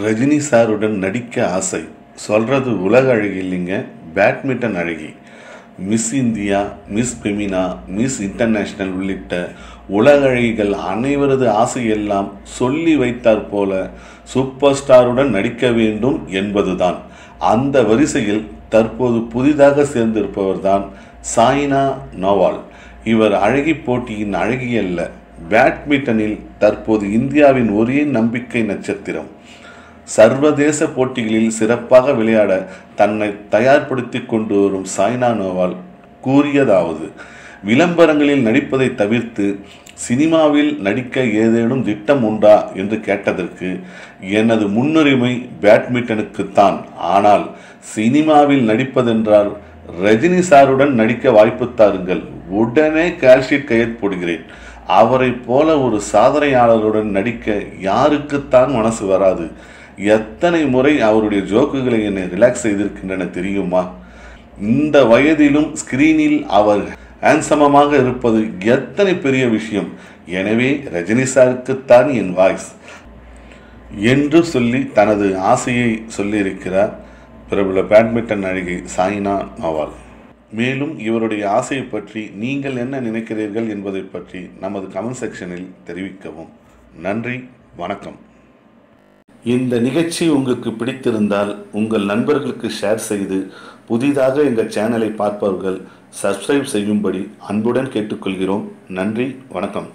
ரஜினி சாருடன் நடிக்க ஆசை. சொல்கிறது உலக அழகி இல்லைங்க, பேட்மிண்டன் அழகி. Miss India, miss Femina, miss international உள்ளிட்ட உலக அழகிகள் அனைவரது ஆசையெல்லாம் சொல்லி வைத்தார் போல சூப்பர் ஸ்டாருடன் நடிக்க வேண்டும் என்பதுதான். அந்த வரிசையில் தற்போது புதிதாக சேர்ந்திருப்பவர்தான் சாய்னா நேவால். இவர் அழகி போட்டியின் அழகி அல்ல, பேட்மிண்டனில் தற்போது இந்தியாவின் ஒரே நம்பிக்கை நட்சத்திரம். சர்வதேச போட்டிகளில் சிறப்பாக விளையாட தன்னை தயார்படுத்தி கொண்டு வரும் சாய்னா நேவால் கூறியதாவது: விளம்பரங்களில் நடிப்பதை தவிர்த்து சினிமாவில் நடிக்க ஏதேனும் திட்டம் உண்டா என்று கேட்டதற்கு, எனது முன்னுரிமை பேட்மிண்டனுக்குத்தான். ஆனால் சினிமாவில் நடிப்பதென்றால் ரஜினி சாருடன் நடிக்க வாய்ப்பு தாருங்கள், உடனே கால்ஷீட் கையெழுத்து போடுகிறேன். அவரை போல ஒரு சாதனையாளருடன் நடிக்க யாருக்குத்தான் மனசு வராது? எத்தனை முறை அவருடைய ஜோக்குகளை என்னை ரிலாக்ஸ் செய்திருக்கின்றன தெரியுமா? இந்த வயதிலும் ஸ்கிரீனில் அவர் ஹேண்ட்ஸமாக இருப்பது எத்தனை பெரிய விஷயம். எனவே ரஜினி சாருக்குத்தான் என் வாய்ஸ் என்று சொல்லி தனது ஆசையை சொல்லியிருக்கிறார் பிரபல பேட்மிண்டன் அழகி சாய்னா நேவால். மேலும் இவருடைய ஆசையை பற்றி நீங்கள் என்ன நினைக்கிறீர்கள் என்பதை பற்றி நமது கமெண்ட் செக்ஷனில் தெரிவிக்கவும். நன்றி, வணக்கம். இந்த நிகழ்ச்சி உங்களுக்கு பிடித்திருந்தால் உங்கள் நண்பர்களுக்கு ஷேர் செய்து, புதிதாக எங்கள் சேனலை பார்ப்பவர்கள் சப்ஸ்கிரைப் செய்யும்படி அன்புடன் கேட்டுக்கொள்கிறோம். நன்றி, வணக்கம்.